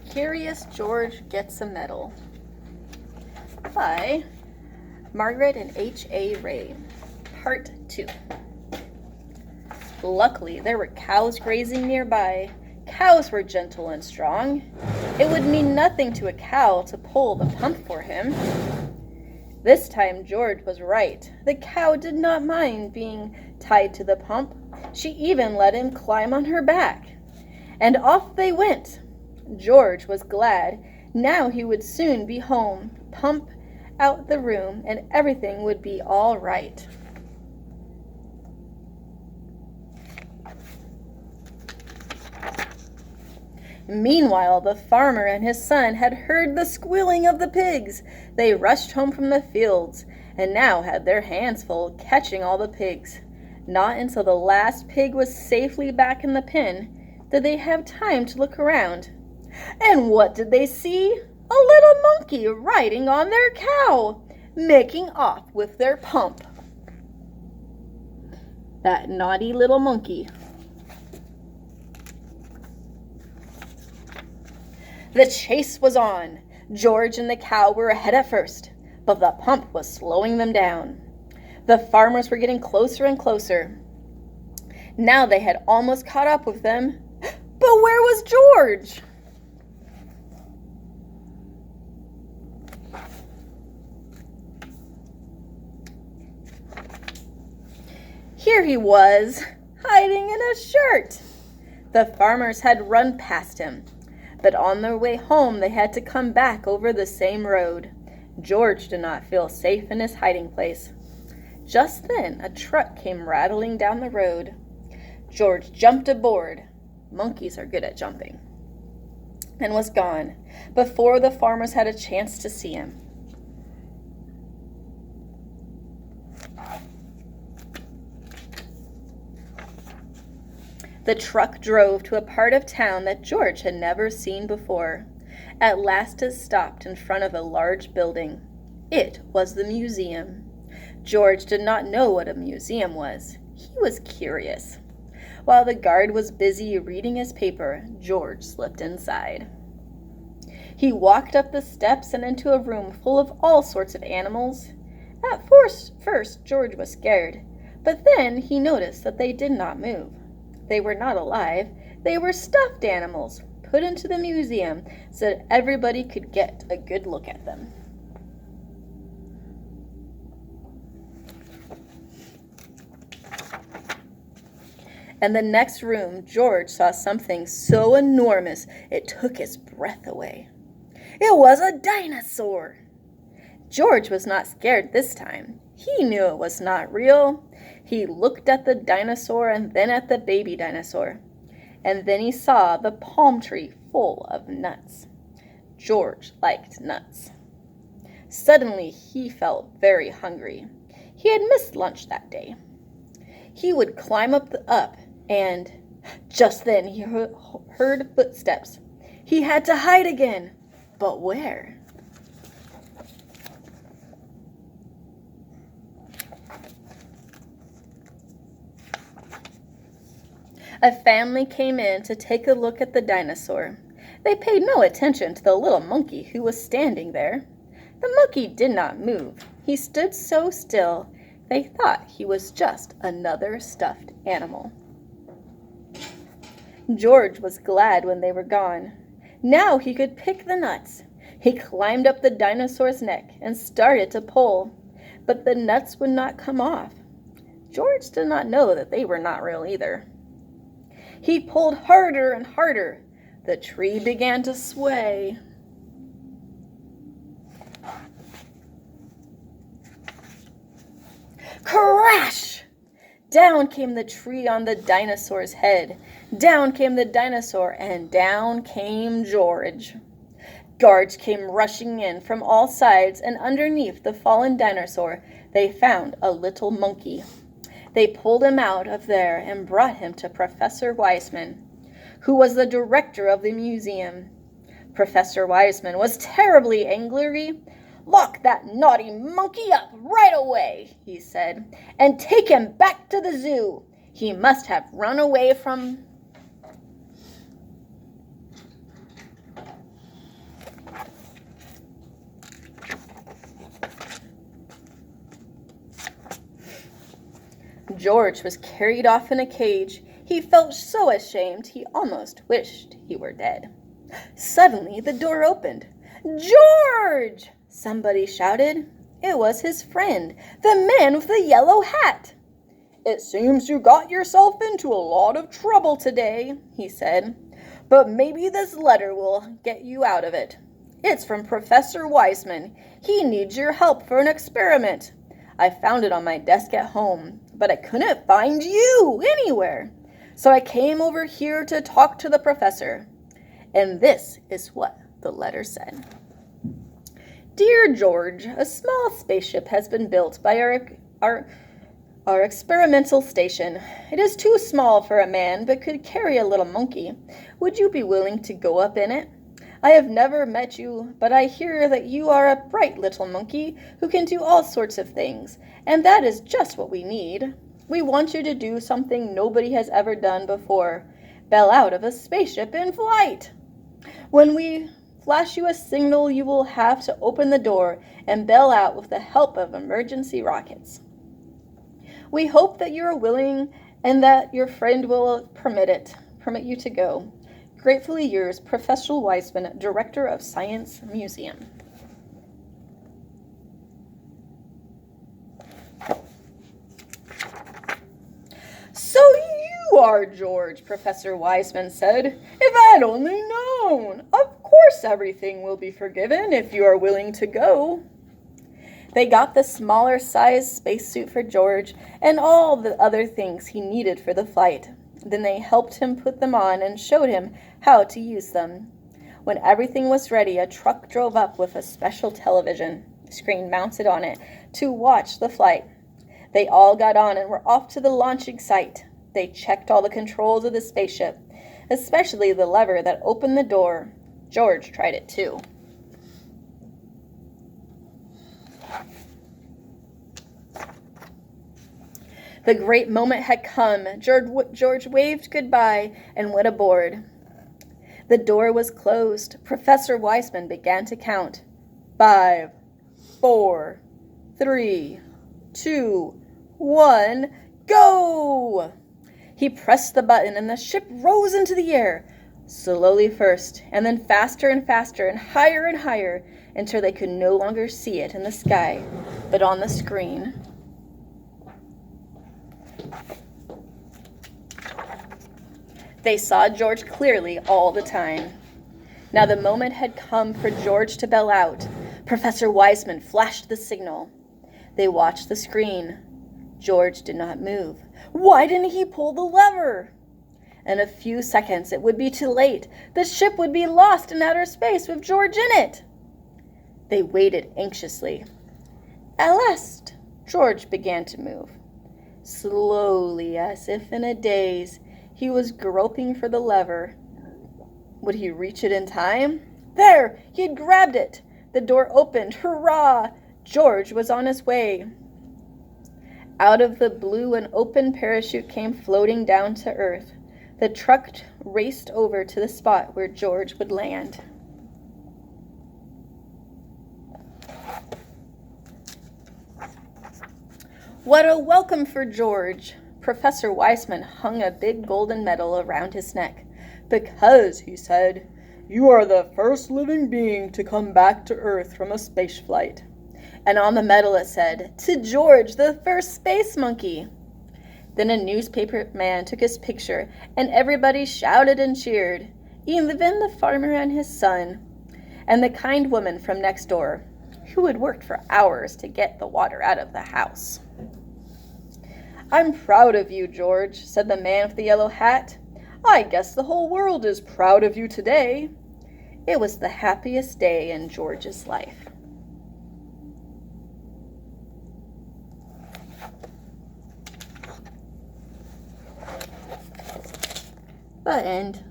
Curious George Gets a Medal by Margret and H.A. Ray. Part 2. Luckily, there were cows grazing nearby. Cows were gentle and strong. It would mean nothing to a cow to pull the pump for him. This time George was right. The cow did not mind being tied to the pump. She even let him climb on her back. And off they went. George was glad. Now he would soon be home, pump out the room, and everything would be all right. Meanwhile, the farmer and his son had heard the squealing of the pigs. They rushed home from the fields and now had their hands full catching all the pigs. Not until the last pig was safely back in the pen did they have time to look around. And what did they see? A little monkey riding on their cow, making off with their pump. That naughty little monkey. The chase was on. George and the cow were ahead at first, but the pump was slowing them down. The farmers were getting closer and closer. Now they had almost caught up with them. But where was George? Here he was, hiding in a shirt. The farmers had run past him. But on their way home, they had to come back over the same road. George did not feel safe in his hiding place. Just then, a truck came rattling down the road. George jumped aboard. Monkeys are good at jumping. And was gone before the farmers had a chance to see him. The truck drove to a part of town that George had never seen before. At last it stopped in front of a large building. It was the museum. George did not know what a museum was. He was curious. While the guard was busy reading his paper, George slipped inside. He walked up the steps and into a room full of all sorts of animals. At first, George was scared, but then he noticed that they did not move. They were not alive. They were stuffed animals put into the museum so that everybody could get a good look at them. In the next room, George saw something so enormous it took his breath away. It was a dinosaur. George was not scared this time. He knew it was not real. He looked at the dinosaur and then at the baby dinosaur. And then he saw the palm tree full of nuts. George liked nuts. Suddenly, he felt very hungry. He had missed lunch that day. He would climb up and just then he heard footsteps. He had to hide again. But where? A family came in to take a look at the dinosaur. They paid no attention to the little monkey who was standing there. The monkey did not move. He stood so still, they thought he was just another stuffed animal. George was glad when they were gone. Now he could pick the nuts. He climbed up the dinosaur's neck and started to pull, but the nuts would not come off. George did not know that they were not real either. He pulled harder and harder. The tree began to sway. Crash! Down came the tree on the dinosaur's head. Down came the dinosaur, and down came George. Guards came rushing in from all sides, and underneath the fallen dinosaur, they found a little monkey. They pulled him out of there and brought him to Professor Wiseman, who was the director of the museum. Professor Wiseman was terribly angry. "Lock that naughty monkey up right away," he said, "and take him back to the zoo. He must have run away from..." George was carried off in a cage. He felt so ashamed he almost wished he were dead. Suddenly the door opened. "George!" somebody shouted. It was his friend, the man with the yellow hat. "It seems you got yourself into a lot of trouble today," he said. "But maybe this letter will get you out of it. It's from Professor Wiseman. He needs your help for an experiment. I found it on my desk at home, but I couldn't find you anywhere. So I came over here to talk to the professor." And this is what the letter said. "Dear George, a small spaceship has been built by our experimental station. It is too small for a man, but could carry a little monkey. Would you be willing to go up in it? I have never met you, but I hear that you are a bright little monkey who can do all sorts of things, and that is just what we need. We want you to do something nobody has ever done before. Bail out of a spaceship in flight. When we flash you a signal, you will have to open the door and bail out with the help of emergency rockets. We hope that you are willing and that your friend will permit you to go. Gratefully yours, Professor Wiseman, Director of Science Museum." "So you are George," Professor Wiseman said. "If I had only known. Of course everything will be forgiven if you are willing to go." They got the smaller size spacesuit for George and all the other things he needed for the flight. Then they helped him put them on and showed him how to use them. When everything was ready, a truck drove up with a special television screen mounted on it to watch the flight. They all got on and were off to the launching site. They checked all the controls of the spaceship, especially the lever that opened the door. George tried it too. The great moment had come. George waved goodbye and went aboard. The door was closed. Professor Wiseman began to count. 5, 4, 3, 2, 1, go! He pressed the button and the ship rose into the air, slowly first, and then faster and faster and higher until they could no longer see it in the sky, but on the screen. They saw George clearly all the time. Now the moment had come for George to bail out. Professor Wiseman flashed the signal. They watched the screen. George did not move. Why didn't he pull the lever? In a few seconds, it would be too late. The ship would be lost in outer space with George in it. They waited anxiously. At last, George began to move. Slowly, as if in a daze, he was groping for the lever. Would he reach it in time? There! He had grabbed it. The door opened. Hurrah! George was on his way. Out of the blue, an open parachute came floating down to earth. The truck raced over to the spot where George would land. What a welcome for George! Professor Wiseman hung a big golden medal around his neck. Because, he said, you are the first living being to come back to Earth from a space flight. And on the medal it said, to George, the first space monkey. Then a newspaper man took his picture, and everybody shouted and cheered, even the farmer and his son, and the kind woman from next door, who had worked for hours to get the water out of the house. I'm proud of you, George, said the man with the yellow hat. I guess the whole world is proud of you today. It was the happiest day in George's life. The end.